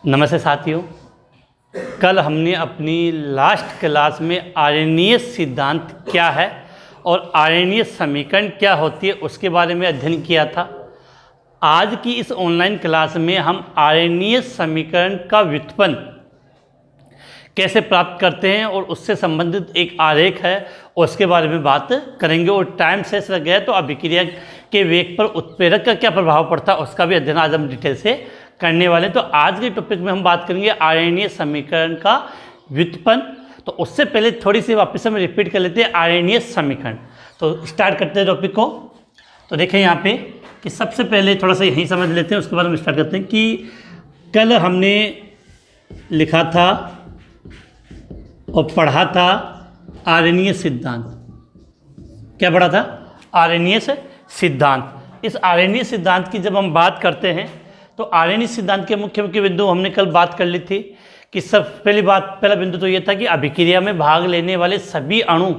नमस्ते साथियों, कल हमने अपनी लास्ट क्लास में आर्यनीय सिद्धांत क्या है और आर्यनीय समीकरण क्या होती है उसके बारे में अध्ययन किया था। आज की इस ऑनलाइन क्लास में हम आर्यनीय समीकरण का व्युत्पन्न कैसे प्राप्त करते हैं और उससे संबंधित एक आरेख है उसके बारे में बात करेंगे। और टाइम शेष रह गया तो अभिक्रिया के वेग पर उत्प्रेरक का क्या प्रभाव पड़ता है उसका भी अध्ययन आज हम डिटेल से करने वाले हैं। तो आज के टॉपिक में हम बात करेंगे आर्यनीय समीकरण का व्युत्पन्न। तो उससे पहले थोड़ी सी वापस हम रिपीट कर लेते हैं आर्यनीय समीकरण। तो स्टार्ट करते हैं टॉपिक को। तो देखें यहाँ पे कि सबसे पहले थोड़ा सा यहीं समझ लेते हैं, उसके बाद हम स्टार्ट करते हैं कि कल हमने लिखा था और पढ़ा था आर्यनीय सिद्धांत। क्या पढ़ा था? आर्यनीय सिद्धांत। इस आर्यनीय सिद्धांत की जब हम बात करते हैं तो आर्यनीय सिद्धांत के मुख्य मुख्य बिंदु हमने कल बात कर ली थी कि पहला बिंदु तो ये था कि अभिक्रिया में भाग लेने वाले सभी अणु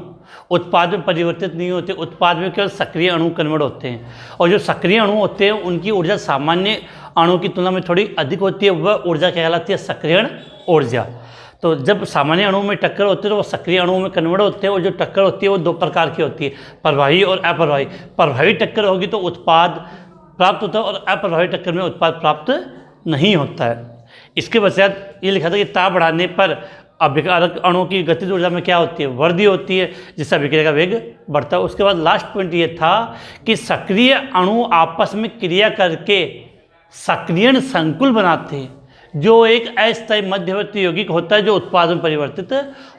उत्पाद में परिवर्तित नहीं होते, उत्पाद में केवल सक्रिय अणु कन्वर्ट होते हैं। और जो सक्रिय अणु होते हैं उनकी ऊर्जा सामान्य अणु की तुलना में थोड़ी अधिक होती है, वह ऊर्जा कहलाती है सक्रियण ऊर्जा। तो जब सामान्य अणुओं में टक्कर होती है तो वो सक्रिय अणुओं में कन्वर्ट होते हैं। और जो टक्कर होती है वो दो प्रकार की होती है, प्रवाही और अप्रवाही। प्रवाही टक्कर होगी तो उत्पाद प्राप्त होता है और अप्रवाही टक्कर में उत्पाद प्राप्त नहीं होता है। इसके पश्चात ये लिखा था कि ताप बढ़ाने पर अभिकारक अणुओं की गतिज ऊर्जा में क्या होती है? वृद्धि होती है, जिससे अभिक्रिया का वेग बढ़ता है। उसके बाद लास्ट पॉइंट ये था कि सक्रिय अणु आपस में क्रिया करके सक्रियण संकुल बनाते हैं, जो एक अस्थायी मध्यवर्ती यौगिक होता है जो उत्पाद में परिवर्तित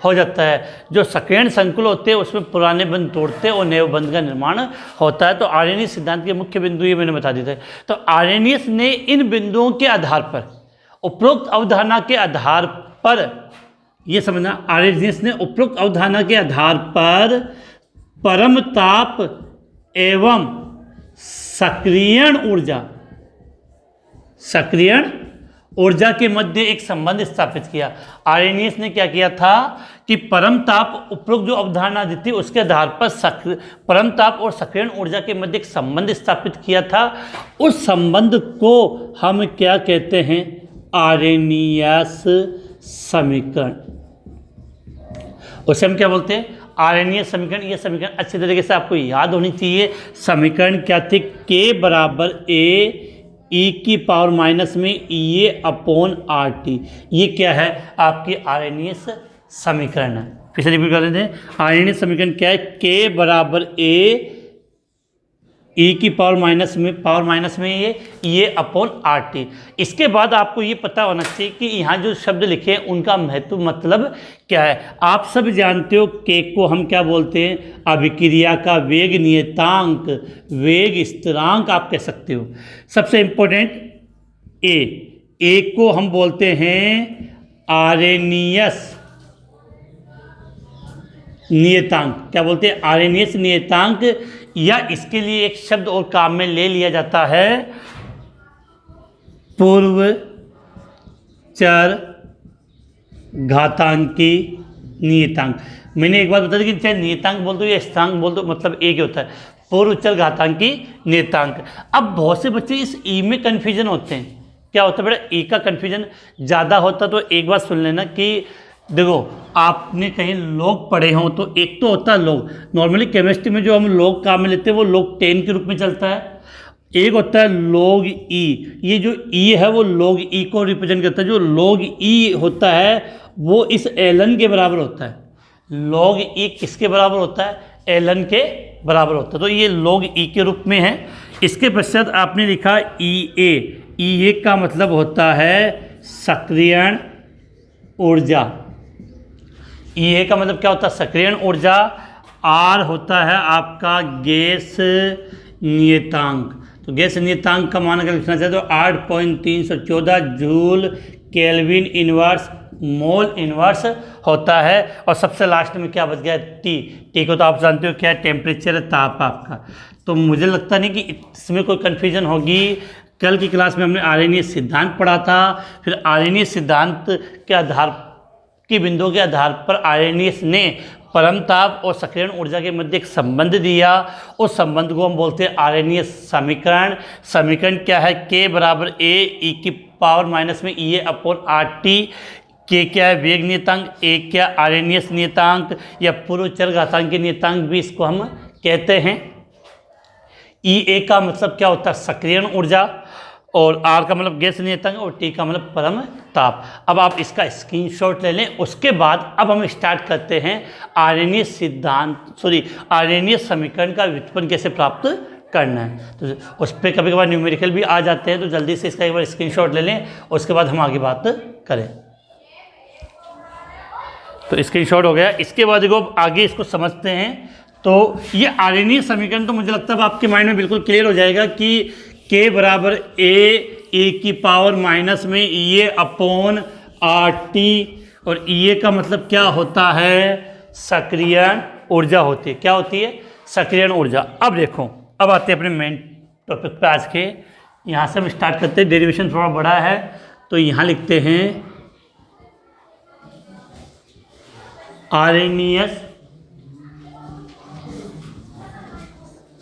हो जाता है। जो सक्रियण संकुल होते हैं उसमें पुराने बंध तोड़ते हैं और नए बंध का निर्माण होता है। तो आर्यनीय सिद्धांत के मुख्य बिंदु ये मैंने बता दिए थे। तो आर्यनीय ने इन बिंदुओं के आधार पर, उपरोक्त अवधारणा के आधार पर, ये समझना, आर्यनीय ने उपरोक्त अवधारणा के आधार पर परम ताप एवं सक्रियण ऊर्जा के मध्य एक संबंध स्थापित किया। आर्यनीय ने क्या किया था कि परम ताप, उपरोक्त जो अवधारणा दी थी उसके आधार पर परम ताप और सक्रियण ऊर्जा के मध्य एक संबंध स्थापित किया था। उस संबंध को हम क्या कहते हैं? आर्यनीय समीकरण। उसे हम क्या बोलते हैं? आर्यनीय समीकरण। ये समीकरण अच्छी तरीके से आपको याद होनी चाहिए। समीकरण क्या थे? के बराबर ए ई की पावर माइनस में ए अपॉन आर टी। ये क्या है? आपकी आर्यनीय समीकरण है। फिर से रिपीट कर देते हैं। आर्यनीय समीकरण क्या है? के बराबर ए ई की पावर माइनस में ये अपॉन आर टी। इसके बाद आपको ये पता होना चाहिए कि यहाँ जो शब्द लिखे हैं उनका महत्व मतलब क्या है। आप सब जानते हो के को हम क्या बोलते हैं? अभिक्रिया का वेग नियतांक, वेग स्थिरांक आप कह सकते हो। सबसे इंपॉर्टेंट ए को हम बोलते हैं आर्यनीय नियतांक। क्या बोलते हैं? आर्यनीय नियतांक, या इसके लिए एक शब्द और काम में ले लिया जाता है, पूर्व चर घातांकी नियतांक। मैंने एक बात बता दी कि चाहे नियतांक बोल दो या स्थिरांक बोल दो, मतलब एक ही होता है, पूर्व चर घातांकी नियतांक। अब बहुत से बच्चे इस ई में कन्फ्यूजन होते हैं। क्या होता है बेटा? ई का कन्फ्यूजन ज़्यादा होता तो एक बात सुन लेना कि देखो, आपने कहीं लॉग पढ़े हों तो एक तो होता है लॉग। नॉर्मली केमिस्ट्री में जो हम लॉग काम में लेते हैं वो log 10 के रूप में चलता है। एक होता है log ई। ये जो ई है वो log ई को रिप्रेजेंट करता है। जो log ई होता है वो इस ln के बराबर होता है। log ई किसके बराबर होता है? ln के बराबर होता है। तो ये log ई के रूप में है। इसके पश्चात आपने लिखा ई ए का मतलब होता है सक्रियण ऊर्जा। ये का मतलब क्या होता है? सक्रियण ऊर्जा। आर होता है आपका गैस नियतांक। तो गैस नियतांक का मान अगर लिखना चाहे तो 8.314 joule kelvin inverse mole inverse होता है। और सबसे लास्ट में क्या बच गया? टी को तो आप जानते हो क्या है? टेम्परेचर, ताप आपका। तो मुझे लगता नहीं कि इसमें कोई कन्फ्यूजन होगी। कल की क्लास में हमने आर्यनीय सिद्धांत पढ़ा था, फिर आर्यनीय सिद्धांत के आधार की बिंदुओं के आधार पर आर्यनीय ने परम ताप और सक्रियण ऊर्जा के मध्य एक संबंध दिया, उस संबंध को हम बोलते हैं आरएनए समीकरण। समीकरण क्या है? के बराबर ए ई की पावर माइनस में ई ए अपॉन आर टी। के क्या है? वेग नियतांक। ए क्या? आरएनएस नियतांक या पूर्व चरघातांक के नियतांक भी इसको हम कहते हैं। ई ए का मतलब क्या होता है? सक्रियण ऊर्जा, और आर का मतलब गैस नियतांक, और टी का मतलब परम ताप। अब आप इसका स्क्रीनशॉट ले लें। उसके बाद अब हम स्टार्ट करते हैं आरएनए आरएनए समीकरण का व्युत्पन्न कैसे प्राप्त करना है। तो उस पर कभी कभार न्यूमेरिकल भी आ जाते हैं, तो जल्दी से इसका एक बार स्क्रीनशॉट ले लें, उसके बाद हम आगे बात करें। तो स्क्रीनशॉट हो गया। इसके बाद देखो आगे इसको समझते हैं। तो ये आरएनए समीकरण तो मुझे लगता है आपके माइंड में बिल्कुल क्लियर हो जाएगा कि के बराबर ए की पावर माइनस में ई ए अपॉन आर टी, और ई ए का मतलब क्या होता है? सक्रियण ऊर्जा होती है। क्या होती है? सक्रियण ऊर्जा। अब देखो, अब आते हैं अपने मेन टॉपिक पे आज के। यहाँ से हम स्टार्ट करते हैं। डेरिवेशन थोड़ा बड़ा है तो यहाँ लिखते हैं आरएनए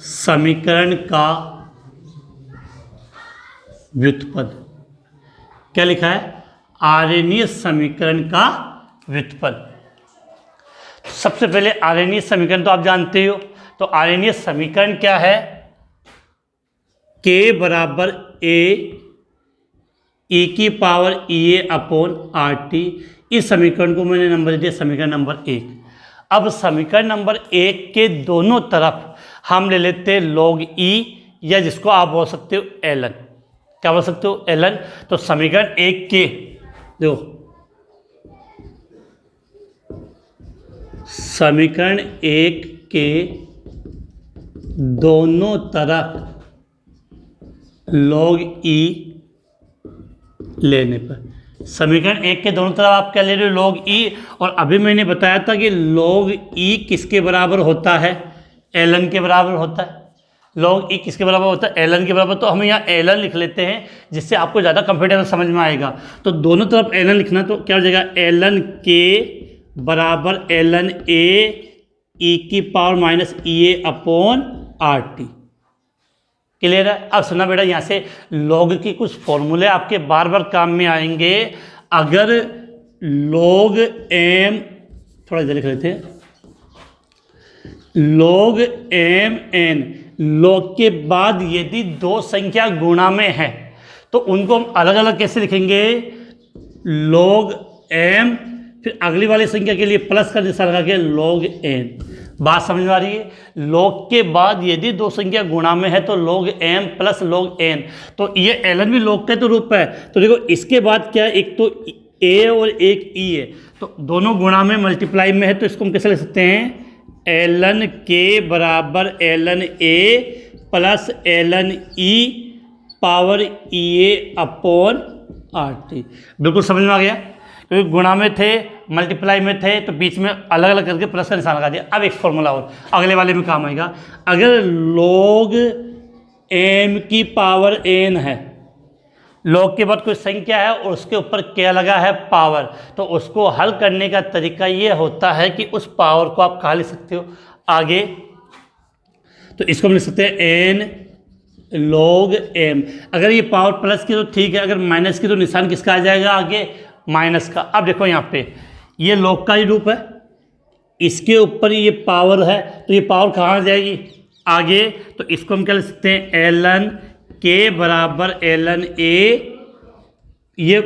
समीकरण का व्युत्पन्न। क्या लिखा है? आरएनए समीकरण का व्युत्पन्न। सबसे पहले आरएनए समीकरण तो आप जानते हो। तो आरएनए समीकरण क्या है? के बराबर ए की power E A upon R T. इस समीकरण को मैंने नंबर दिया समीकरण नंबर 1। अब समीकरण नंबर 1 के दोनों तरफ हम ले लेते हैं log ई, या जिसको आप बोल सकते हो ln। क्या बोल सकते हो? ln। तो समीकरण 1 के देखो, समीकरण 1 के दोनों तरफ log ई लेने पर, समीकरण 1 के दोनों तरफ आप क्या ले रहे हो? log ई। और अभी मैंने बताया था कि log ई किसके बराबर होता है? ln के बराबर होता है। log ई किसके बराबर होता है? ln के बराबर। तो हम यहाँ ln लिख लेते हैं, जिससे आपको ज़्यादा कंफर्टेबल समझ में आएगा। तो दोनों तरफ ln लिखना, तो क्या हो जाएगा? ln के बराबर ln ए ई की power minus E A upon R T. Clear है? अब सुना बेटा, यहाँ से log की कुछ फॉर्मूले आपके बार बार काम में आएंगे। अगर log m, थोड़ा इधर लिख लेते हैं, log m n, log के बाद यदि दो संख्या गुणा में है तो उनको हम अलग अलग कैसे लिखेंगे? log m, फिर अगली वाली संख्या के लिए प्लस का निशान लगा के log n। बात समझ में आ रही है? log के बाद यदि दो संख्या गुणा में है तो log m plus log n। तो ये ln भी log का तो रूप है। तो देखो इसके बाद क्या है? एक तो a और एक e है, तो दोनों गुणा में मल्टीप्लाई में है, तो इसको हम कैसे लिख सकते हैं? ln के बराबर ln a plus ln e power E A upon R T. बिल्कुल समझ में आ गया? क्योंकि गुणा में थे, मल्टीप्लाई में थे, तो बीच में अलग अलग करके प्लस का निशान लगा दिया। अब एक फॉर्मूला और अगले वाले में काम आएगा। अगर log m की पावर n है, log के बाद कोई संख्या है और उसके ऊपर क्या लगा है? पावर। तो उसको हल करने का तरीका ये होता है कि उस पावर को आप कहाँ लिख सकते हो? आगे। तो इसको हम लिख सकते हैं n log m। अगर ये पावर प्लस की तो ठीक है, अगर माइनस की तो निशान किसका आ जाएगा? आगे माइनस का। अब देखो यहाँ पे ये log का ही रूप है, इसके ऊपर ये पावर है, तो ये पावर कहाँ आ जाएगी? आगे। तो इसको हम क्या लिख सकते हैं? ln के बराबर ln a, ये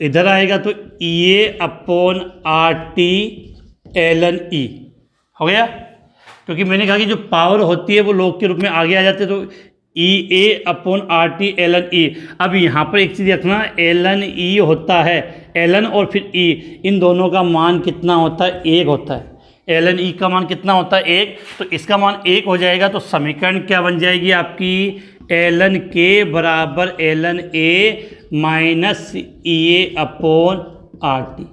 इधर आएगा तो E A upon R T ln e हो गया। क्योंकि मैंने कहा कि जो पावर होती है वो log के रूप में आगे आ जाते हैं, तो E A upon R T ln e। अब यहाँ पर एक चीज़ रखना, ln e होता है, ln और फिर e, इन दोनों का मान कितना होता है? 1 होता है। ln e का मान कितना होता है? 1। तो इसका मान 1 हो जाएगा। तो समीकरण क्या बन जाएगी आपकी? ln के बराबर ln a minus E A upon R T.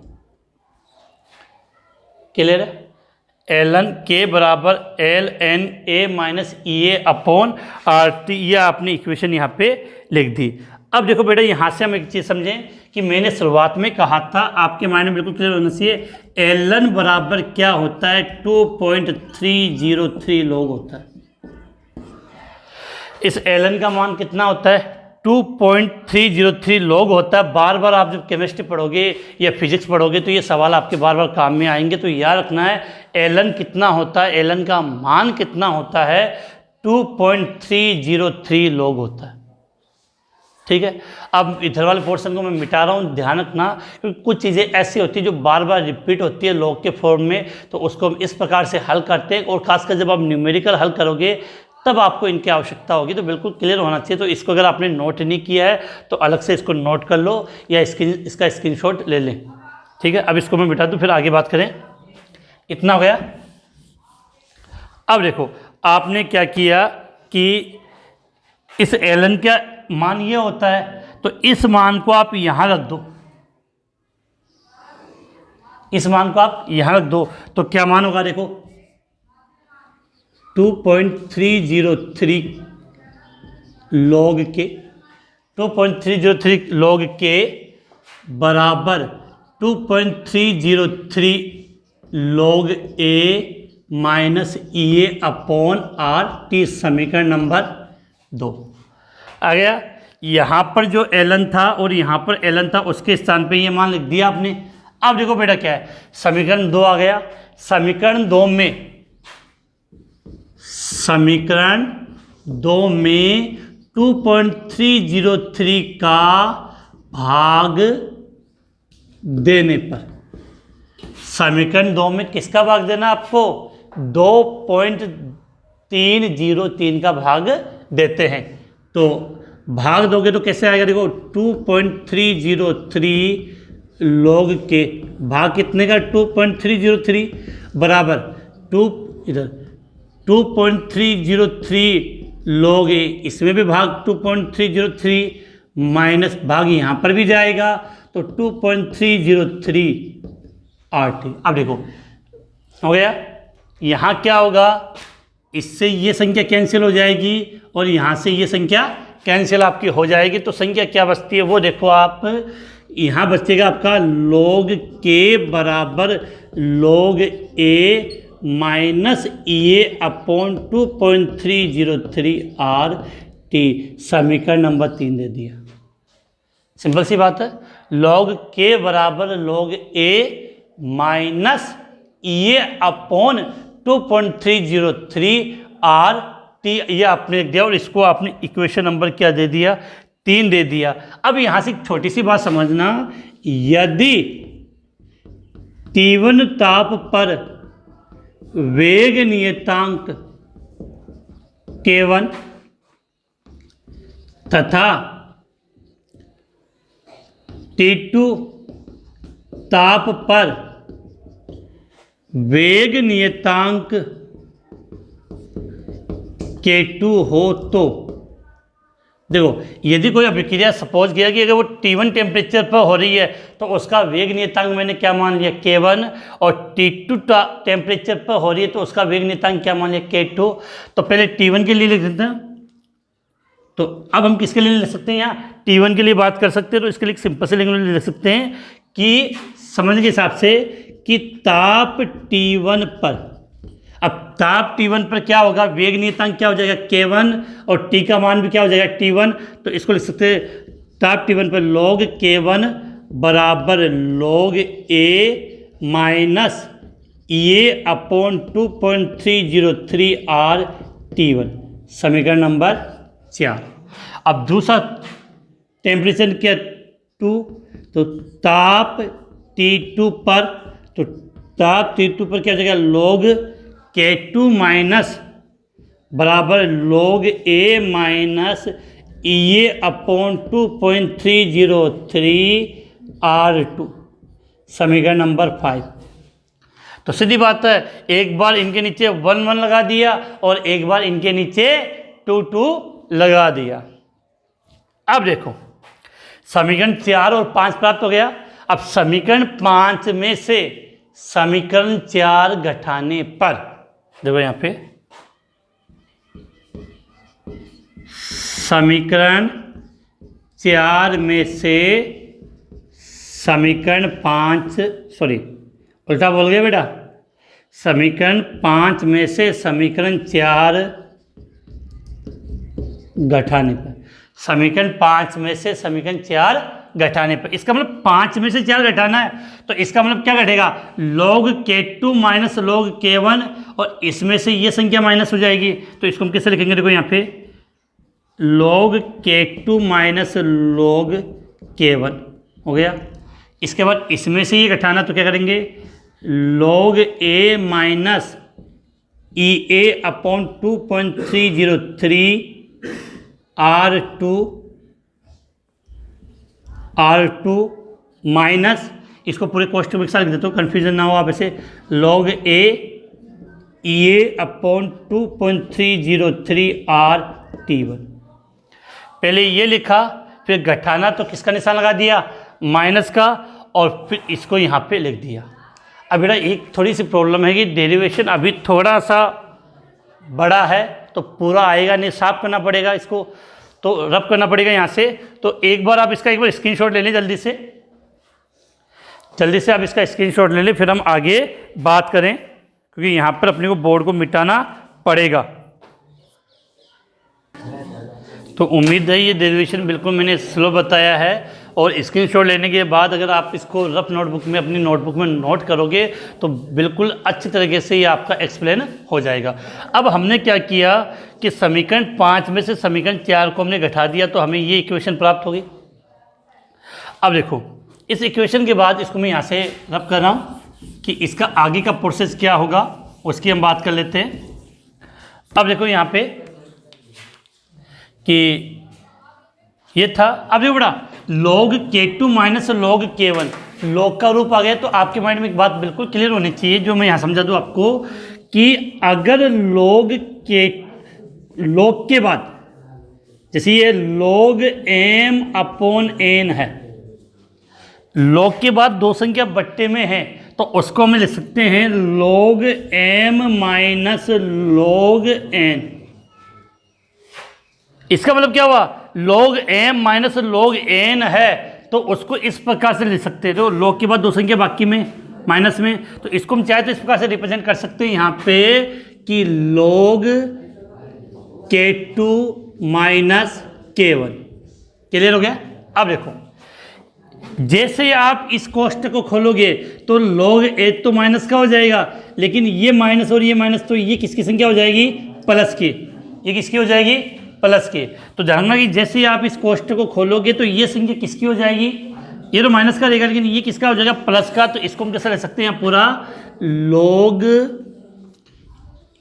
Clear है? ln के बराबर ln a minus E A upon R T. ये आपने इक्वेशन यहाँ पे लिख दी। अब देखो बेटा, यहाँ से हम एक चीज़ समझें कि मैंने शुरुआत में कहा था, आपके माइंड में बिल्कुल क्लियर होना चाहिए, ln बराबर क्या होता है, 2.303 log होता है। इस ln का मान कितना होता है, 2.303 log होता है। बार बार आप जब केमिस्ट्री पढ़ोगे या फिजिक्स पढ़ोगे तो ये सवाल आपके बार बार काम में आएंगे। तो याद रखना है ln कितना होता है, ln का मान कितना होता है, 2.303 log होता है। ठीक है, अब इधर वाले पोर्शन को मैं मिटा रहा हूँ, ध्यान रखना, क्योंकि कुछ चीज़ें ऐसी होती है जो बार बार रिपीट होती है log के फॉर्म में, तो उसको हम इस प्रकार से हल करते हैं। और खासकर जब आप न्यूमेरिकल हल करोगे तब आपको इनकी आवश्यकता होगी, तो बिल्कुल क्लियर होना चाहिए। तो इसको अगर आपने नोट नहीं किया है तो अलग से इसको नोट कर लो या इसका स्क्रीनशॉट ले लें। ठीक है, अब इसको मैं मिटा दूँ, फिर आगे बात करें। इतना हो गया। अब देखो आपने क्या किया कि इस ln का मान ये होता है, तो इस मान को आप यहाँ रख दो, इस मान को आप यहाँ रख दो, तो क्या मान होगा, देखो 2.303 log के, 2.303 log के बराबर 2.303 log a minus EA upon RT, समीकरण नंबर 2 आ गया। यहाँ पर जो ln था और यहाँ पर ln था, उसके स्थान पे ये मान लिख दिया आपने। अब देखो बेटा क्या है, समीकरण 2 आ गया। समीकरण 2 में 2.303 का भाग देने पर, समीकरण 2 में किसका भाग देना आपको, 2.303 का भाग देते हैं। तो भाग दोगे तो कैसे आएगा, देखो 2.303 log के भाग कितने का, 2.303 बराबर 2.303 log a, इसमें भी भाग 2.303 माइनस भाग यहाँ पर भी जाएगा, तो 2.303 RT। अब देखो हो गया, यहाँ क्या होगा, इससे ये संख्या कैंसिल हो जाएगी और यहाँ से ये संख्या कैंसिल आपकी हो जाएगी। तो संख्या क्या बचती है वो देखो आप, यहाँ बचेगा आपका log k बराबर log a minus EA upon 2.303 RT, समीकरण नंबर 3 दे दिया। सिंपल सी बात है, log k बराबर log a minus EA upon 2.303 RT, ये आपने दिया और इसको आपने इक्वेशन नंबर क्या दे दिया, 3 दे दिया। अब यहाँ से छोटी सी बात समझना, यदि T1 ताप पर वेग नियतांक K1 तथा T2 ताप पर वेग नियतांक K2 हो, तो देखो यदि कोई अभिक्रिया सपोज किया कि अगर वो T1 टेम्परेचर पर हो रही है तो उसका वेग नियतांक मैंने क्या मान लिया, K1, और T2 टेम्परेचर पर हो रही है तो उसका वेग नियतांक क्या मान लिया, K2। तो पहले T1 के लिए लिख देते हैं, तो अब हम किसके लिए लिख सकते हैं, यहाँ T1 के लिए बात कर सकते हैं। तो इसके लिए सिंपल से लिख सकते हैं कि समझने के हिसाब से कि ताप T1 पर, अब ताप T1 पर क्या होगा, वेग नियतांक क्या हो जाएगा, K1, और T का मान भी क्या हो जाएगा, T1। तो इसको लिख सकते हैं ताप T1 पर log K1 बराबर log A minus EA upon 2.303 RT1, समीकरण नंबर 4। अब दूसरा टेम्परेचर क्या, 2, तो ताप T2 पर, तो ताप T2 पर क्या हो जाएगा, log K2 माइनस बराबर log A minus EA upon 2.303 R2, समीकरण नंबर 5। तो सीधी बात है, एक बार इनके नीचे 1 1 लगा दिया और एक बार इनके नीचे 2 2 लगा दिया। अब देखो समीकरण 4 और 5 प्राप्त हो गया। अब समीकरण 5 में से समीकरण 4 घटाने पर, देखो यहाँ पे समीकरण 4 में से समीकरण 5, सॉरी उल्टा बोल गया बेटा, समीकरण 5 में से समीकरण 4 घटाने पर, समीकरण 5 में से समीकरण 4 घटाने पर, इसका मतलब 5 में से 4 घटाना है, तो इसका मतलब क्या घटेगा, log k2 minus log k1, और इसमें से ये संख्या माइनस हो जाएगी, तो इसको हम कैसे लिखेंगे, देखो यहाँ पे log k2 minus log k1 हो गया। इसके बाद इसमें से ये घटाना, तो क्या करेंगे, log a minus E A upon 2.303 R2 minus, इसको पूरे क्वेश्चन में लिख देता हूँ, कन्फ्यूजन ना हो आप ऐसे, log a E A upon 2.303 RT1। पहले ये लिखा, फिर घटाना तो किसका निशान लगा दिया, माइनस का, और फिर इसको यहाँ पे लिख दिया। अब बेटा एक थोड़ी सी प्रॉब्लम है कि डेरिवेशन अभी थोड़ा सा बड़ा है, तो पूरा आएगा नहीं, साफ करना पड़ेगा इसको, तो रब करना पड़ेगा यहाँ से। तो एक बार आप इसका एक बार स्क्रीनशॉट ले लें, जल्दी से आप इसका स्क्रीनशॉट ले लें, फिर हम आगे बात करें, क्योंकि यहाँ पर अपने को बोर्ड को मिटाना पड़ेगा। तो उम्मीद है ये डेरिवेशन बिल्कुल मैंने स्लो बताया है, और स्क्रीनशॉट लेने के बाद अगर आप इसको रफ नोटबुक में, अपनी नोटबुक में नोट करोगे तो बिल्कुल अच्छी तरीके से ये आपका एक्सप्लेन हो जाएगा। अब हमने क्या किया कि समीकरण 5 में से समीकरण 4 को हमने घटा दिया, तो हमें ये इक्वेशन प्राप्त होगी। अब देखो इस इक्वेशन के बाद इसको मैं यहाँ से रफ कर रहा हूँ कि इसका आगे का प्रोसेस क्या होगा, उसकी हम बात कर लेते हैं। अब देखो यहाँ पे कि ये था, अब देखो बड़ा log k2 minus log k1, log का रूप आ गया, तो आपके माइंड में एक बात बिल्कुल क्लियर होनी चाहिए, जो मैं यहाँ समझा दूँ आपको, कि अगर log के बाद, जैसे ये log m अपॉन n है, log के बाद दो संख्या बट्टे में है, तो उसको हम लिख सकते हैं log m minus log n। इसका मतलब क्या हुआ, log m minus log n है, तो उसको इस प्रकार से लिख सकते हैं, तो log के बाद दो संख्या बाकी में माइनस में, तो इसको हम चाहे तो इस प्रकार से रिप्रेजेंट कर सकते हैं यहाँ पे कि log k2 minus k1। Clear हो गया। अब देखो जैसे आप इस कोष्टक को खोलोगे तो log a तो माइनस का हो जाएगा, लेकिन ये माइनस और ये माइनस, तो ये किसकी संख्या हो जाएगी, प्लस की, ये किसकी हो जाएगी, प्लस के। तो जानना कि जैसे ही आप इस कोष्टक को खोलोगे तो ये संख्या किसकी हो जाएगी, ये तो माइनस का रहेगा, लेकिन ये किसका हो जाएगा, प्लस का। तो इसको हम कैसे ले सकते हैं, पूरा log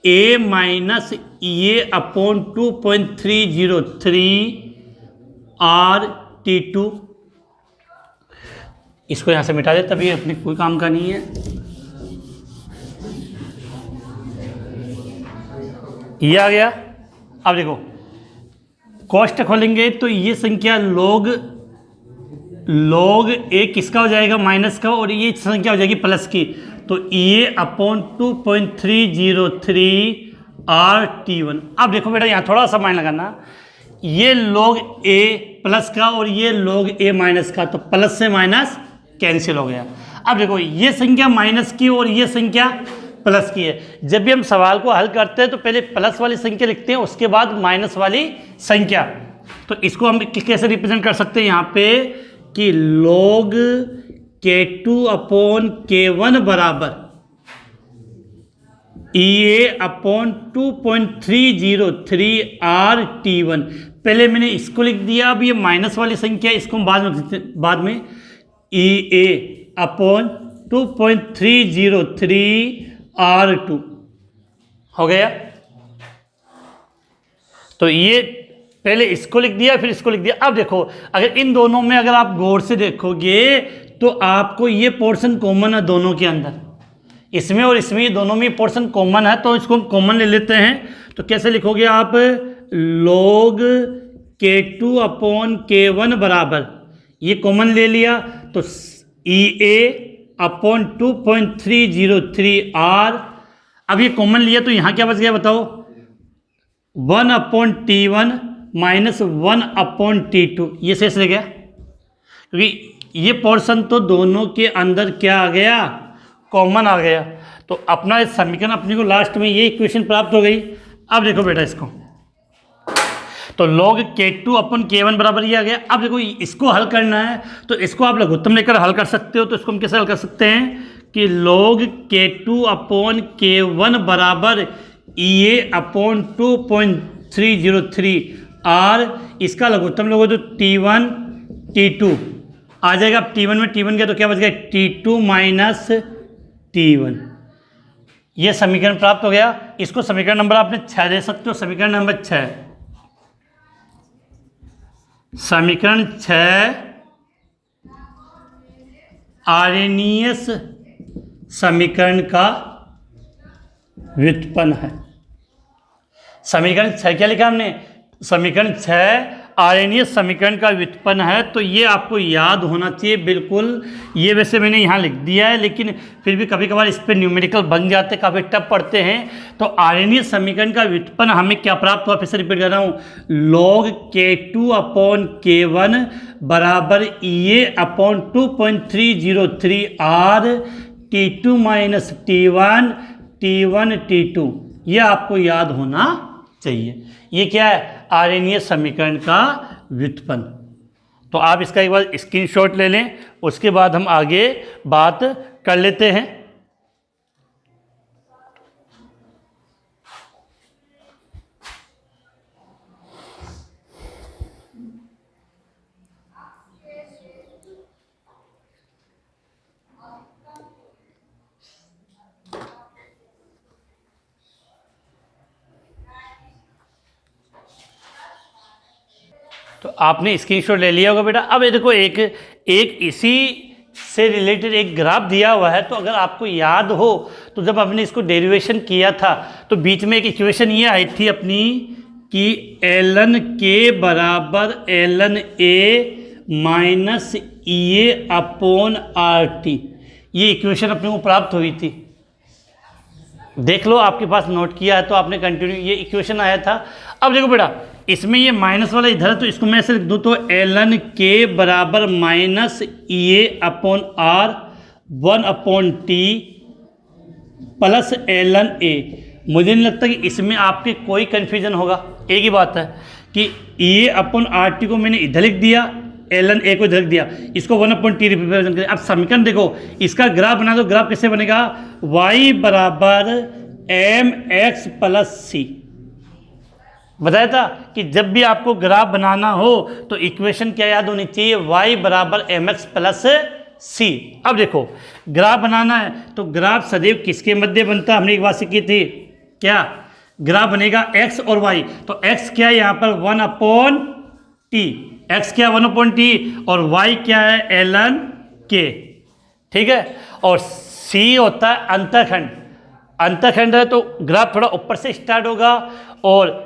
a माइनस ये अपॉन 2.303 RT2। इसको यहाँ से मिटा दे, तभी अपने कोई काम का नहीं है। ये आ गया। अब देखो कोष्टक खोलेंगे तो ये संख्या log a किसका हो जाएगा, माइनस का, और ये संख्या हो जाएगी प्लस की, तो ये अपॉन 2.303 RT1। अब देखो बेटा यहाँ थोड़ा सा माइंड लगाना, ये log a प्लस का और ये log a माइनस का, तो प्लस से माइनस कैंसिल हो गया। अब देखो ये संख्या माइनस की और ये संख्या प्लस की है। जब भी हम सवाल को हल करते हैं तो पहले प्लस वाली संख्या लिखते हैं, उसके बाद माइनस वाली संख्या। तो इसको हम कैसे रिप्रेजेंट कर सकते हैं यहाँ पे कि log k2 अपॉन k1 बराबर EA अपॉन 2.303 RT1। पहले मैंने इसको लिख दिया, अब ये माइनस वाली संख्या, इसको हम बाद में EA अपॉन 2.303 R2 हो गया। तो ये पहले इसको लिख दिया, फिर इसको लिख दिया। अब देखो अगर इन दोनों में अगर आप गौर से देखोगे तो आपको ये पोर्शन कॉमन है दोनों के अंदर, इसमें और इसमें, ये दोनों में पोर्शन कॉमन है, तो इसको हम कॉमन ले लेते हैं। तो कैसे लिखोगे आप, log k2 अपॉन k1 बराबर, ये कॉमन ले लिया तो EA अपॉन 2.303 R। अब ये कॉमन लिया तो यहाँ क्या बच गया बताओ, 1 upon T1 minus 1 upon T2, ये शेष रह गया, क्योंकि ये पोर्शन तो दोनों के अंदर क्या आ गया, कॉमन आ गया। तो अपना इस समीकरण अपने को लास्ट में ये इक्वेशन प्राप्त हो गई। अब देखो बेटा इसको, तो log K2 अपन K1 बराबर ये आ गया। अब देखो इसको हल करना है तो इसको आप लघुत्तम लेकर हल कर सकते हो। तो इसको हम कैसे हल कर सकते हैं कि log K2 अपॉन K1 बराबर EA अपॉन 2.303 और इसका लघुत्तम लोगे तो T1 T2 आ जाएगा। अब T1 में T1 गया तो क्या बच गया, T2 माइनस T1। ये समीकरण प्राप्त हो गया। इसको समीकरण नंबर आपने 6 दे सकते हो। समीकरण नंबर 6, समीकरण 6 आर्हेनियस समीकरण का व्युत्पन्न है। समीकरण 6 क्या लिखा हमने, समीकरण 6 आर्हेनियस समीकरण का व्युत्पन्न है। तो ये आपको याद होना चाहिए बिल्कुल। ये वैसे मैंने यहाँ लिख दिया है, लेकिन फिर भी कभी कभार इस पर न्यूमेरिकल बन जाते, काफ़ी टफ पढ़ते हैं। तो आर्हेनियस समीकरण का व्युत्पन्न हमें क्या प्राप्त हुआ, फिर से रिपीट कर रहा हूँ, log K2 अपॉन K1 बराबर EA अपॉन 2.303 और T2 minus T1 T1 T2। ये आपको याद होना चाहिए। ये क्या है, आर्हेनियस समीकरण का व्युत्पन्न। तो आप इसका एक बार स्क्रीनशॉट ले लें, उसके बाद हम आगे बात कर लेते हैं। तो आपने स्क्रीनशॉट ले लिया होगा बेटा। अब ये देखो एक इसी से रिलेटेड एक ग्राफ दिया हुआ है। तो अगर आपको याद हो तो जब आपने इसको डेरिवेशन किया था तो बीच में एक इक्वेशन ये आई थी अपनी कि ln k बराबर ln a minus EA upon RT। ये इक्वेशन अपने को प्राप्त हुई थी। देख लो, आपके पास नोट किया है तो आपने कंटिन्यू, ये इक्वेशन आया था। अब देखो बेटा, इसमें ये माइनस वाला इधर है तो इसको मैं ऐसे लिख दूँ तो ln k बराबर minus EA upon R 1 upon T plus ln A। मुझे नहीं लगता कि इसमें आपके कोई कन्फ्यूजन होगा। एक ही बात है कि EA अपॉन RT को मैंने इधर लिख दिया, ln A को इधर लिख दिया, इसको 1 अपॉन T रिप्रेजेंट करें। अब समीकरण देखो, इसका ग्राफ बना दो। ग्राफ कैसे बनेगा, y बराबर mx प्लस c। बताया था कि जब भी आपको ग्राफ बनाना हो तो इक्वेशन क्या याद होनी चाहिए, y बराबर mx प्लस c। अब देखो ग्राफ बनाना है तो ग्राफ सदैव किसके मध्य बनता है, हमने एक बात सीखी थी, क्या ग्राफ बनेगा x और y। तो x क्या है यहाँ पर 1 अपॉन t, x क्या है 1 अपॉन t और y क्या है ln k, ठीक है। और c होता है अंतःखंड। अंतःखंड है तो ग्राफ थोड़ा ऊपर से स्टार्ट होगा और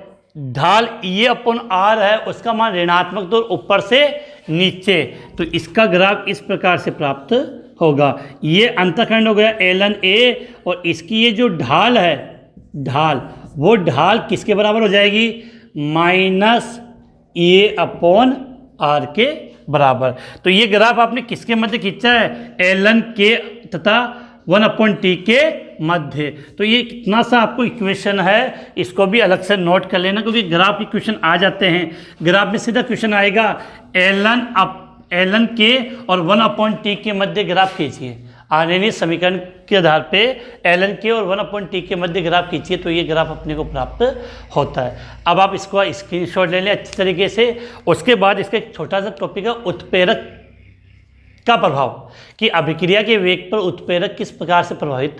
ढाल EA अपॉन R है, उसका मान ऋणात्मक तो ऊपर से नीचे। तो इसका ग्राफ इस प्रकार से प्राप्त होगा। ये अंतःखंड हो गया ln A और इसकी ये जो ढाल है, ढाल, वो ढाल किसके बराबर हो जाएगी, माइनस EA अपॉन R के बराबर। तो ये ग्राफ आपने किसके मध्य खींचा है, ln K तथा 1 अपॉन T के मध्य। तो ये कितना सा आपको इक्वेशन है, इसको भी अलग से नोट कर लेना, क्योंकि ग्राफ इक्वेशन आ जाते हैं। ग्राफ में सीधा क्वेश्चन आएगा ln K और 1 अपॉन T के मध्य ग्राफ खींचिए। आर्हेनियस समीकरण के आधार पे ln K और 1 अपॉन T के मध्य ग्राफ खींचिए तो ये ग्राफ अपने को प्राप्त होता है। अब आप इसको स्क्रीनशॉट ले लें अच्छी तरीके से। उसके बाद इसका एक छोटा सा टॉपिक है उत्प्रेरक का प्रभाव, कि अभिक्रिया के वेग पर उत्प्रेरक किस प्रकार से प्रभावित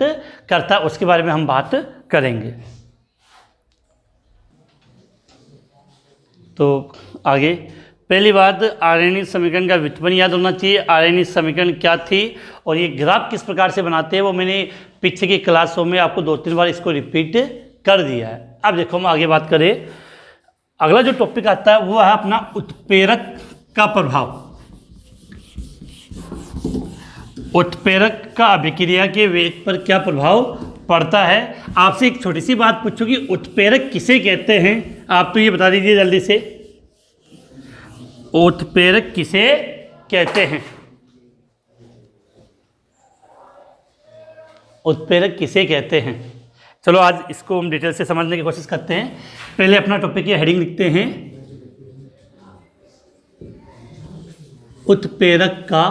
करता है, उसके बारे में हम बात करेंगे। तो आगे पहली बात, आर्हेनियस समीकरण का व्युत्पन्न याद होना चाहिए। आर्हेनियस समीकरण क्या थी और ये ग्राफ किस प्रकार से बनाते हैं वो मैंने पीछे की क्लासों में आपको 2-3 बार इसको रिपीट कर दिया है। अब देखो हम आगे बात करें, अगला जो टॉपिक आता है वो है अपना उत्प्रेरक का प्रभाव। उत्प्रेरक का अभिक्रिया के वेग पर क्या प्रभाव पड़ता है। आपसे एक छोटी सी बात पूछूं कि उत्प्रेरक किसे कहते हैं, आप तो ये बता दीजिए जल्दी से, उत्प्रेरक किसे कहते हैं। उत्प्रेरक किसे कहते हैं। चलो आज इसको हम डिटेल से समझने की कोशिश करते हैं। पहले अपना टॉपिक की हेडिंग लिखते हैं, उत्प्रेरक का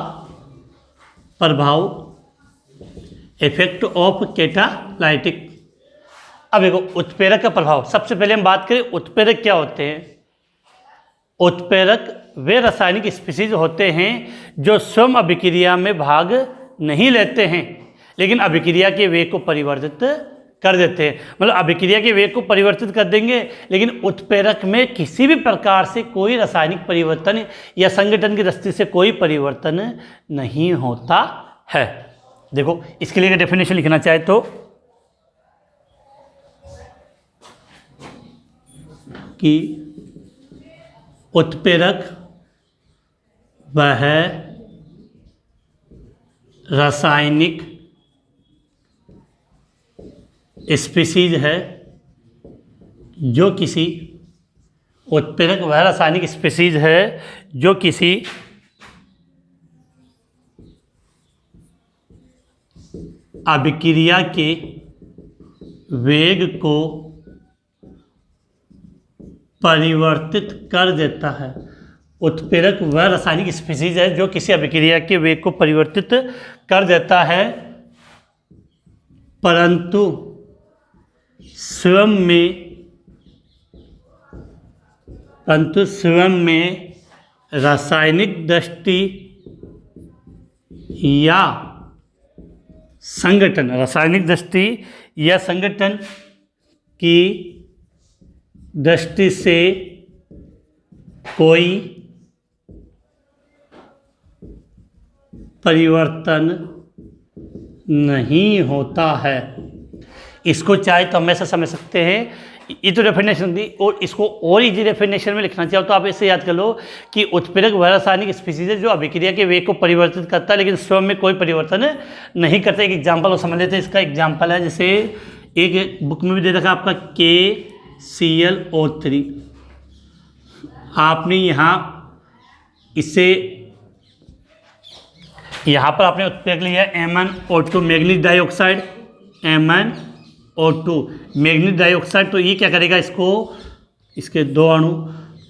प्रभाव, इफेक्ट ऑफ कैटालाइटिक। अब देखो उत्प्रेरक का प्रभाव, सबसे पहले हम बात करें उत्प्रेरक क्या होते हैं। उत्प्रेरक वे रासायनिक स्पीशीज होते हैं जो स्वयं अभिक्रिया में भाग नहीं लेते हैं लेकिन अभिक्रिया के वेग को परिवर्तित कर देते हैं। मतलब अभिक्रिया के वेग को परिवर्तित कर देंगे लेकिन उत्प्रेरक में किसी भी प्रकार से कोई रासायनिक परिवर्तन या संगठन की दृष्टि से कोई परिवर्तन नहीं होता है। देखो इसके लिए डेफिनेशन लिखना चाहे तो कि उत्प्रेरक वह रासायनिक स्पीशीज है जो किसी उत्प्रेरक वह रासायनिक स्पीशीज है जो किसी अभिक्रिया के वेग को परिवर्तित कर देता है। उत्प्रेरक वह रासायनिक स्पीशीज है जो किसी अभिक्रिया के वेग को परिवर्तित कर देता है परंतु स्वयं में रासायनिक दृष्टि या संगठन, रासायनिक दृष्टि या संगठन की दृष्टि से कोई परिवर्तन नहीं होता है। इसको चाहे तो हम ऐसा समझ सकते हैं, ये तो डेफिनेशन दी, और इसको और इजी डेफिनेशन में लिखना चाहो तो आप ऐसे याद कर लो कि उत्प्रेरक वह रासायनिक स्पीशीज है जो अभिक्रिया के वेग को परिवर्तित करता है लेकिन स्वयं में कोई परिवर्तन नहीं करता। एक एग्जाम्पल और समझ लेते हैं। इसका एग्जाम्पल है, जैसे एक बुक में भी दे रखा आपका KClO3। आपने यहाँ पर आपने उत्प्रेरक लिया MnO2 manganese dioxide, MnO2 manganese dioxide. तो ये क्या करेगा, इसके दो अणु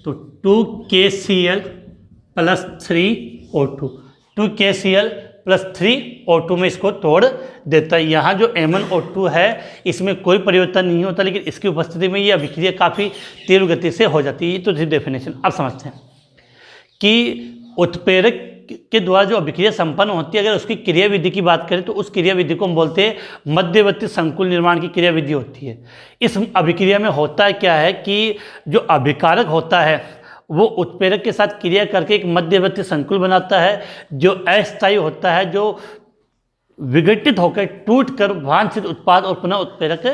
तो 2KCl+3O2, 2KCl+3O2 में इसको तोड़ देता है। यहाँ जो MnO2 है इसमें कोई परिवर्तन नहीं होता लेकिन इसकी उपस्थिति में ये अभिक्रिया काफ़ी तीव्र गति से हो जाती है। ये तो थी डेफिनेशन। अब समझते हैं कि उत्प्रेरक के द्वारा जो अभिक्रिया संपन्न होती है, अगर उसकी क्रियाविधि की बात करें तो उस क्रियाविधि को हम बोलते हैं मध्यवर्ती संकुल निर्माण की क्रियाविधि होती है। इस अभिक्रिया में होता क्या है कि जो अभिकारक होता है वो उत्प्रेरक के साथ क्रिया करके एक मध्यवर्ती संकुल बनाता है जो अस्थायी होता है, जो विघटित होकर टूट कर वांछित उत्पाद और पुनः उत्प्रेरक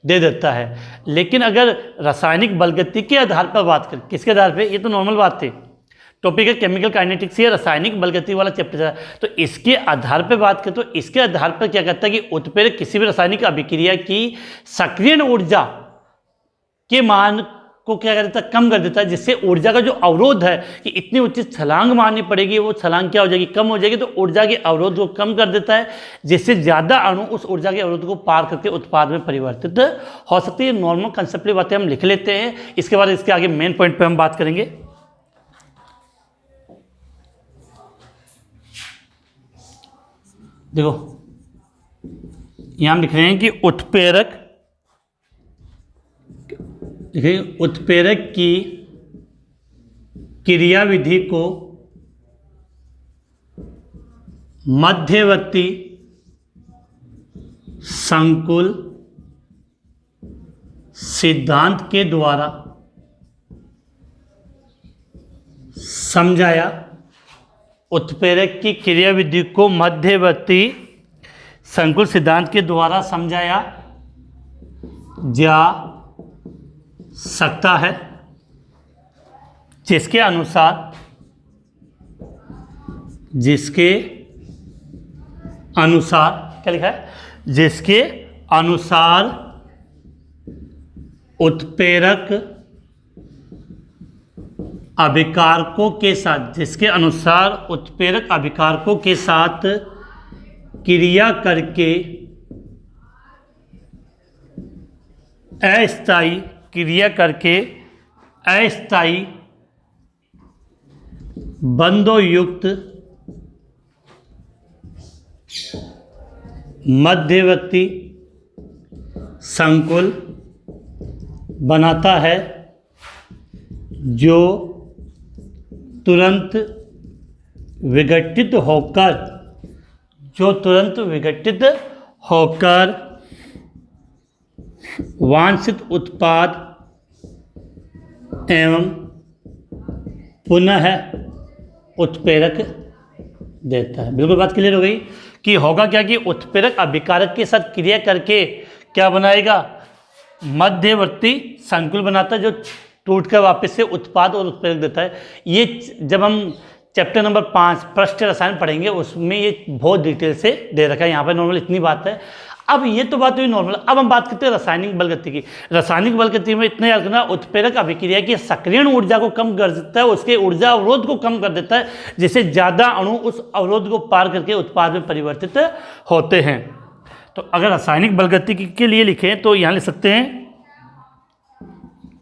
दे देता है। लेकिन अगर रासायनिक बलगति के आधार पर बात करें, किसके आधार पर, ये तो नॉर्मल बात थी, टॉपिक है केमिकल काइनेटिक्स या रासायनिक बलगति वाला चैप्टर है, तो इसके आधार पर बात करें तो इसके आधार पर क्या कहता है कि उत्प्रेरक किसी भी रासायनिक अभिक्रिया की सक्रियण ऊर्जा के मान को क्या कर देता है, कम कर देता है, जिससे ऊर्जा का जो अवरोध है कि इतनी ऊंची छलांग मारनी पड़ेगी, वो छलांग क्या हो जाएगी, कम हो जाएगी। तो ऊर्जा के अवरोध को कम कर देता है जिससे ज़्यादा अणु उस ऊर्जा के अवरोध को पार करके उत्पाद में परिवर्तित हो सकती है। नॉर्मल कंसेप्ट बातें हम लिख लेते हैं, इसके बाद इसके आगे मेन पॉइंट पर हम बात करेंगे। देखो यहाँ हम लिख रहे हैं कि उत्प्रेरक की क्रियाविधि को मध्यवर्ती संकुल सिद्धांत के द्वारा समझाया। उत्प्रेरक की क्रियाविधि को मध्यवर्ती संकुल सिद्धांत के द्वारा समझाया जा सकता है, जिसके अनुसार क्या लिखा है, जिसके अनुसार उत्प्रेरक अभिकारकों के साथ, जिसके अनुसार उत्प्रेरक अभिकारकों के साथ क्रिया करके अस्थायी क्रिया करके अस्थायी बंधों युक्त मध्यवर्ती संकुल बनाता है जो तुरंत विघटित होकर वांछित उत्पाद एवं पुनः उत्प्रेरक देता है। बिल्कुल बात क्लियर हो गई कि होगा क्या कि उत्प्रेरक अभिकारक के साथ क्रिया करके क्या बनाएगा, मध्यवर्ती संकुल बनाता है जो टूट कर वापस से उत्पाद और उत्प्रेरक देता है। ये जब हम चैप्टर नंबर 5 पृष्ठ रसायन पढ़ेंगे उसमें ये बहुत डिटेल से दे रखा है। यहाँ पर नॉर्मल इतनी बात है। अब ये तो बात हुई नॉर्मल। अब हम बात करते हैं रासायनिक बलगति की। रासायनिक बलगति में इतना याद करना, उत्प्रेरक अभिक्रिया की सक्रियण ऊर्जा को कम कर देता है, उसके ऊर्जा अवरोध को कम कर देता है, जिससे ज़्यादा अणु उस अवरोध को पार करके उत्पाद में परिवर्तित होते हैं। तो अगर रासायनिक बलगति के लिए लिखें तो यहाँ लिख सकते हैं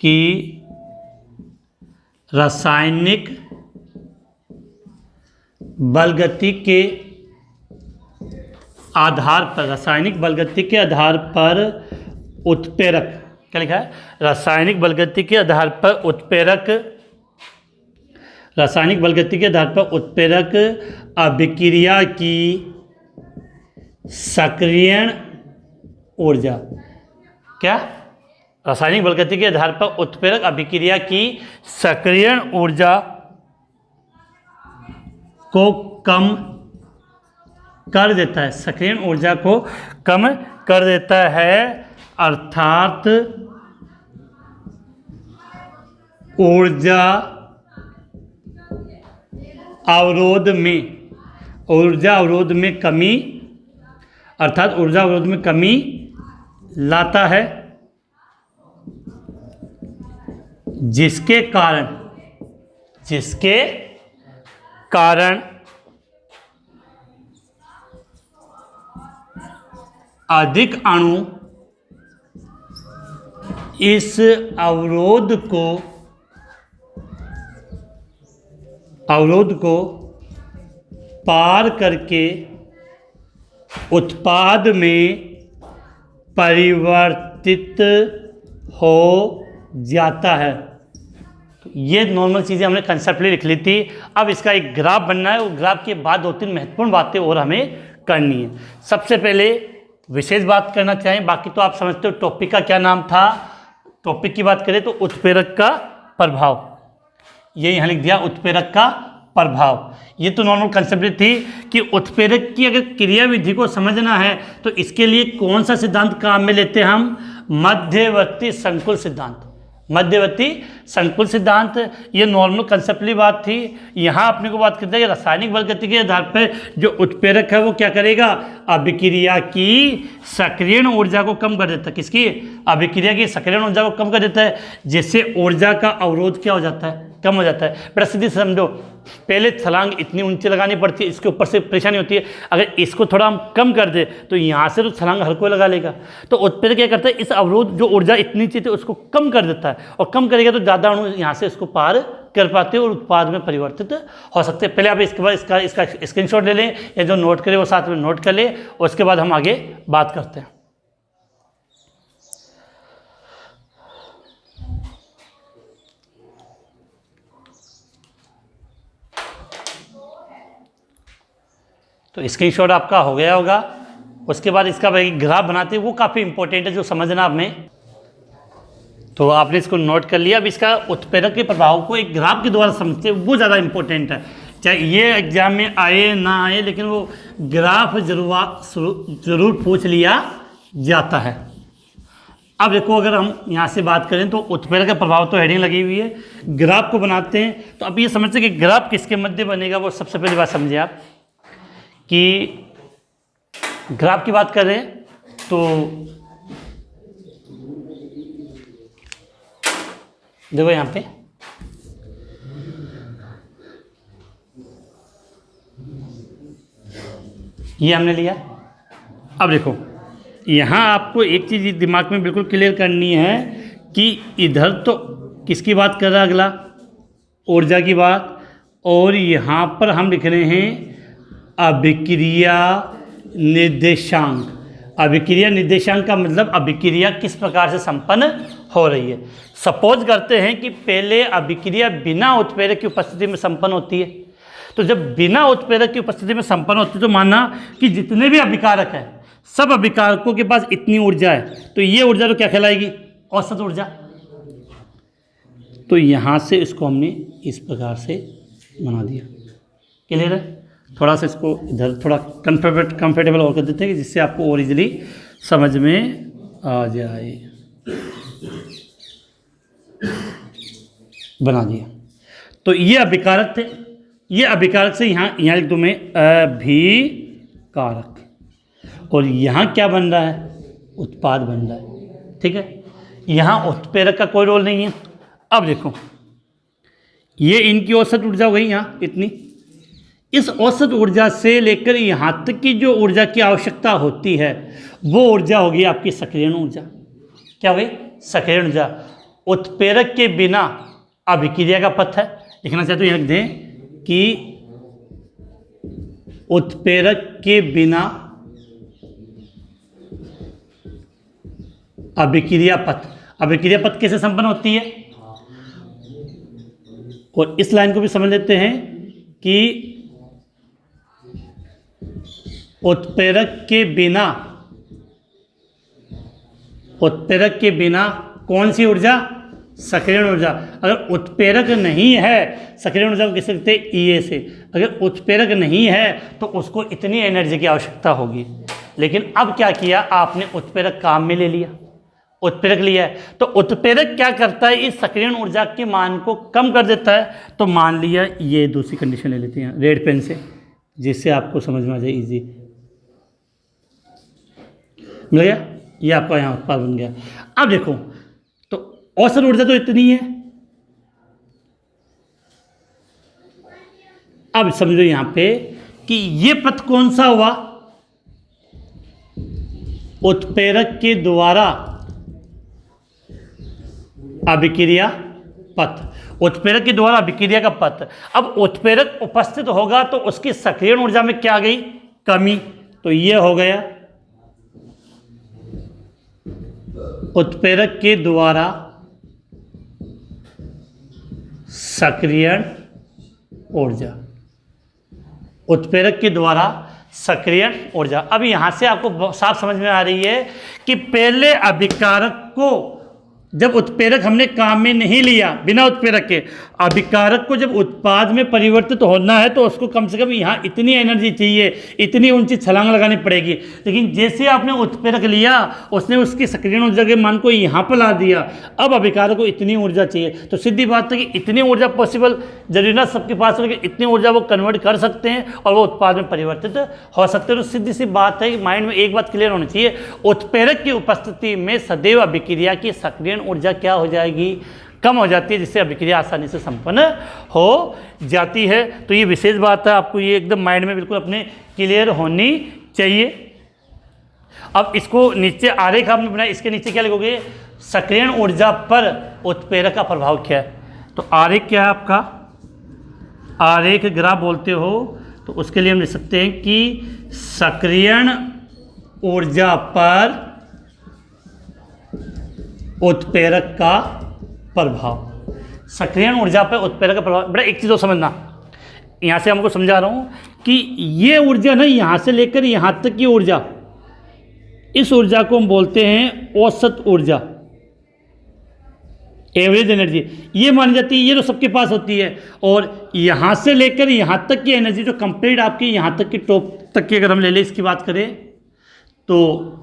कि रासायनिक बलगति के आधार पर उत्प्रेरक, क्या लिखा है, रासायनिक बलगति के आधार पर उत्प्रेरक अभिक्रिया की सक्रियण ऊर्जा, क्या, रासायनिक बलगति के आधार पर उत्प्रेरक अभिक्रिया की सक्रियण ऊर्जा को कम कर देता है, सक्रियण ऊर्जा को कम कर देता है, अर्थात ऊर्जा अवरोध में कमी लाता है, जिसके कारण अधिक अणु इस अवरोध को पार करके उत्पाद में परिवर्तित हो जाता है। तो ये नॉर्मल चीज़ें हमने कंसेप्टली लिख ली थी। अब इसका एक ग्राफ बनना है, वो ग्राफ के बाद 2-3 महत्वपूर्ण बातें और हमें करनी है। सबसे पहले विशेष बात करना चाहें, बाकी तो आप समझते हो टॉपिक का क्या नाम था। टॉपिक की बात करें तो उत्प्रेरक का प्रभाव, ये यहाँ लिख दिया, उत्प्रेरक का प्रभाव। ये तो नॉर्मल कंसेप्ट थी कि उत्प्रेरक की अगर क्रिया विधि को समझना है तो इसके लिए कौन सा सिद्धांत काम में लेते हैं हम, मध्यवर्ती संकुल सिद्धांत। ये नॉर्मल कंसेप्टली बात थी। यहाँ अपने को बात करते हैं कि रासायनिक बलगति के आधार पर जो उत्प्रेरक है वो क्या करेगा, अभिक्रिया की सक्रियण ऊर्जा को कम कर देता है। किसकी, अभिक्रिया की सक्रियण ऊर्जा को कम कर देता है, जिससे ऊर्जा का अवरोध क्या हो जाता है, कम हो जाता है। बड़ा सीधी समझो, पहले छलांग इतनी ऊंची लगानी पड़ती है, इसके ऊपर से परेशानी होती है। अगर इसको थोड़ा हम कम कर दे तो यहाँ से तो छलांग हर कोई लगा लेगा। तो उत्प्रेरक क्या करता है, इस अवरोध जो ऊर्जा इतनी चाहिए उसको कम कर देता है, और कम करेगा तो ज़्यादा अणु यहाँ से इसको पार कर पाते हैं और उत्पाद में परिवर्तित हो सकते हैं। पहले आप इसके बाद इसका स्क्रीनशॉट ले लें, या जो नोट करें वो साथ में नोट कर लें, और उसके बाद हम आगे बात करते हैं। तो स्क्रीनशॉट आपका हो गया होगा। उसके बाद इसका ग्राफ बनाते हैं, वो काफ़ी इंपॉर्टेंट है जो समझना आपने। तो आपने इसको नोट कर लिया। अब इसका उत्प्रेरक के प्रभाव को एक ग्राफ के द्वारा समझते हैं, वो ज़्यादा इंपॉर्टेंट है। चाहे ये एग्जाम में आए ना आए, लेकिन वो ग्राफ जरूर पूछ लिया जाता है। अब देखो, अगर हम यहाँ से बात करें तो उत्प्रेरक का प्रभाव तो हेडिंग लगी हुई है, ग्राफ को बनाते हैं। तो अब ये समझते हैं कि ग्राफ किसके मध्य बनेगा। वो सबसे पहली बात समझे आप कि ग्राफ की बात करें तो देखो यहाँ पे ये हमने लिया। अब देखो यहाँ आपको एक चीज़ दिमाग में बिल्कुल क्लियर करनी है कि इधर तो किसकी बात कर रहा है अगला, ऊर्जा की बात, और यहाँ पर हम लिख रहे हैं अभिक्रिया निर्देशांक। अभिक्रिया निर्देशांक का मतलब अभिक्रिया किस प्रकार से संपन्न हो रही है। सपोज करते हैं कि पहले अभिक्रिया बिना उत्प्रेरक की उपस्थिति में संपन्न होती है, तो जब बिना उत्प्रेरक की उपस्थिति में संपन्न होती है तो मानना कि जितने भी अभिकारक हैं सब अभिकारकों के पास इतनी ऊर्जा है, तो ये ऊर्जा तो क्या कहलाएगी, औसत ऊर्जा। तो यहाँ से इसको हमने इस प्रकार से बना दिया। क्लियर है? थोड़ा सा इसको इधर थोड़ा कंफर्टेबल और कर देते हैं जिससे आपको और इजीली समझ में आ जाए। बना दिया। तो ये अभिकारक थे, ये अभिकारक से यहाँ लिख दूँ मैं अभिकारक, और यहाँ क्या बन रहा है, उत्पाद बन रहा है। ठीक है, यहाँ उत्प्रेरक का कोई रोल नहीं है। अब देखो ये इनकी औसत ऊर्जा हो गई यहाँ इतनी, इस औसत ऊर्जा से लेकर यहाँ तक की जो ऊर्जा की आवश्यकता होती है वो ऊर्जा होगी आपकी सक्रियण ऊर्जा। क्या हो गई, सक्रियण ऊर्जा। उत्प्रेरक के बिना अभिक्रिया का पथ है, लिखना चाहते हो यहाँ लिख दें कि उत्प्रेरक के बिना अभिक्रिया पथ। अभिक्रिया पथ कैसे संपन्न होती है, और इस लाइन को भी समझ लेते हैं कि उत्प्रेरक के बिना कौन सी ऊर्जा, सक्रियण ऊर्जा। अगर उत्प्रेरक नहीं है, सक्रियण ऊर्जा को कह सकते हैं ईए से, अगर उत्प्रेरक नहीं है तो उसको इतनी एनर्जी की आवश्यकता होगी। लेकिन अब क्या किया आपने, उत्प्रेरक काम में ले लिया, उत्प्रेरक लिया है, तो उत्प्रेरक क्या करता है, इस सक्रियण ऊर्जा के मान को कम कर देता है। तो मान लिया ये दूसरी कंडीशन ले लेते हैं रेड पेन से, जिससे आपको समझ में आ जाए इजी। मिल गया, ये आपका यहाँ उत्पाद बन गया। अब देखो तो औसत ऊर्जा तो इतनी है। अब समझो यहाँ पे कि ये पथ कौन सा हुआ, उत्प्रेरक के द्वारा अभिक्रिया पथ, उत्प्रेरक के द्वारा अभिक्रिया का पथ। अब उत्प्रेरक उपस्थित होगा तो उसकी सक्रियण ऊर्जा में क्या आ गई, कमी। तो ये हो गया उत्प्रेरक के द्वारा सक्रियण ऊर्जा, उत्प्रेरक के द्वारा सक्रियण ऊर्जा। अब यहां से आपको साफ समझ में आ रही है कि पहले अभिकारक को जब उत्प्रेरक हमने काम में नहीं लिया, बिना उत्प्रेरक के अभिकारक को जब उत्पाद में परिवर्तित होना है तो उसको कम से कम यहाँ इतनी एनर्जी चाहिए, इतनी ऊंची छलांग लगानी पड़ेगी। लेकिन जैसे आपने उत्प्रेरक लिया, उसने उसकी सक्रियण ऊर्जा के मान को यहाँ पर ला दिया, अब अभिकारक को इतनी ऊर्जा चाहिए। तो सीधी बात है कि इतनी ऊर्जा पॉसिबल जरूरी ना सबके पास हो, लेकिन इतनी ऊर्जा वो कन्वर्ट कर सकते हैं और वो उत्पाद में परिवर्तित हो सकते हैं। तो सीधी सी बात है कि माइंड में एक बात क्लियर होनी चाहिए, उत्प्रेरक की उपस्थिति में सदैव अभिक्रिया की सक्रियण ऊर्जा क्या हो जाएगी, कम हो जाती है, जिससे अभिक्रिया आसानी से संपन्न हो जाती है। तो ये विशेष बात है, आपको ये एकदम माइंड में बिल्कुल अपने क्लियर होनी चाहिए। अब इसको नीचे आरेख आपने बनाया, इसके नीचे क्या लिखोगे, सक्रियण ऊर्जा पर उत्प्रेरक का प्रभाव क्या है। तो आरेख क्या है आपका, आरेख ग्राफ बोलते हो, तो उसके लिए हम लिख सकते हैं कि सक्रियण ऊर्जा पर उत्प्रेरक का प्रभाव, सक्रियण ऊर्जा पर उत्प्रेरक का प्रभाव। बड़ा एक चीज़ तो समझना, यहाँ से हमको समझा रहा हूँ कि ये ऊर्जा ना, यहाँ से लेकर यहाँ तक की ऊर्जा, इस ऊर्जा को हम बोलते हैं औसत ऊर्जा, एवरेज एनर्जी। ये मानी जाती है, ये तो सबके पास होती है। और यहाँ से लेकर यहाँ तक की एनर्जी जो कंप्लीट आपकी यहाँ तक की टॉप तक की अगर हम ले लें, इसकी बात करें तो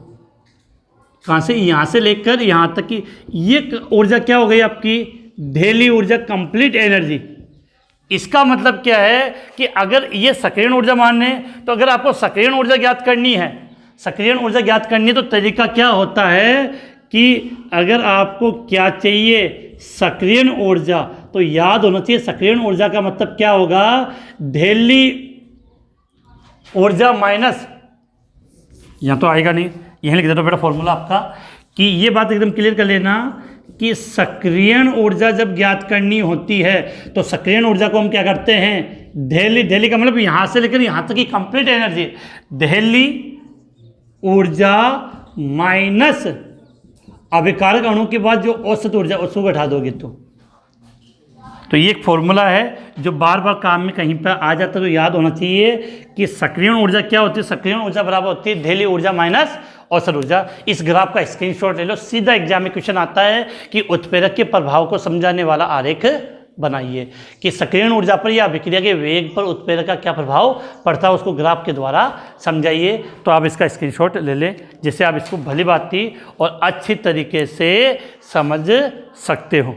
कहाँ से, यहाँ से लेकर यहाँ तक की ये ऊर्जा क्या हो गई आपकी, ढेली ऊर्जा, कंप्लीट एनर्जी। इसका मतलब क्या है कि अगर ये सक्रियण ऊर्जा मान लें, तो अगर आपको सक्रियण ऊर्जा ज्ञात करनी है, सक्रियण ऊर्जा ज्ञात करनी है, तो तरीका क्या होता है कि अगर आपको क्या चाहिए, सक्रियण ऊर्जा, तो याद होना चाहिए सक्रियण ऊर्जा का मतलब क्या होगा, ढेली ऊर्जा माइनस यहाँ तो आएगा नहीं, यहीं लिख देता हूँ बेटा फॉर्मूला आपका, कि ये बात एकदम क्लियर कर लेना कि सक्रियण ऊर्जा जब ज्ञात करनी होती है तो सक्रियण ऊर्जा को हम क्या करते हैं, दिल्ली का मतलब यहाँ से लेकर यहाँ तक की कंप्लीट एनर्जी, दिल्ली ऊर्जा माइनस अभिकारक अणु के बाद जो औसत ऊर्जा उसको घटा दोगे तो ये एक फॉर्मूला है जो बार बार काम में कहीं पर आ जाता है, तो याद होना चाहिए कि सक्रियण ऊर्जा क्या होती है, सक्रियण ऊर्जा बराबर होती है दिल्ली ऊर्जा माइनस औसत ऊर्जा। इस ग्राफ का स्क्रीनशॉट ले लो, सीधा एग्जाम में क्वेश्चन आता है कि उत्प्रेरक के प्रभाव को समझाने वाला आरेख बनाइए कि सक्रियण ऊर्जा पर या अभिक्रिया के वेग पर उत्प्रेरक का क्या प्रभाव पड़ता है, उसको ग्राफ के द्वारा समझाइए। तो आप इसका स्क्रीनशॉट ले लें जिससे आप इसको भली भांति और अच्छी तरीके से समझ सकते हो।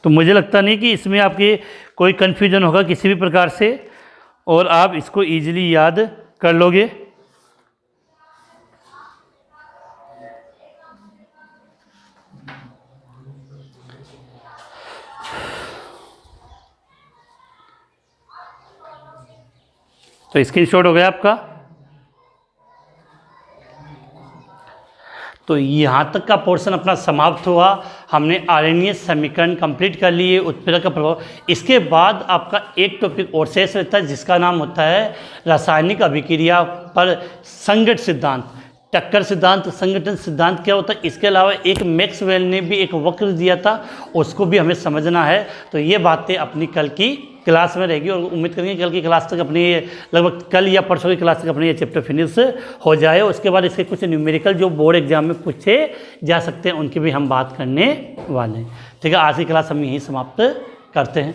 तो मुझे लगता नहीं कि इसमें आपके कोई कन्फ्यूजन होगा किसी भी प्रकार से, और आप इसको ईजिली याद कर लोगे। तो स्क्रीनशॉट हो गया आपका। तो यहाँ तक का पोर्शन अपना समाप्त हुआ, हमने आरएनए समीकरण कंप्लीट कर लिए, उत्प्रेरक का प्रभाव। इसके बाद आपका एक टॉपिक और शेष रहता है जिसका नाम होता है रासायनिक अभिक्रिया पर संघटन सिद्धांत। टक्कर सिद्धांत, संगठन सिद्धांत क्या होता है, इसके अलावा एक मैक्सवेल ने भी एक वक्र दिया था, उसको भी हमें समझना है। तो ये बातें अपनी कल की क्लास में रहेगी और उम्मीद करेंगे कल की क्लास तक अपनी लगभग कल या परसों की क्लास तक अपनी ये चैप्टर फिनिश हो जाए। उसके बाद इसके कुछ न्यूमेरिकल जो बोर्ड एग्जाम में पूछे जा सकते हैं उनकी भी हम बात करने वाले हैं। ठीक है, आज की क्लास हम यहीं समाप्त करते हैं।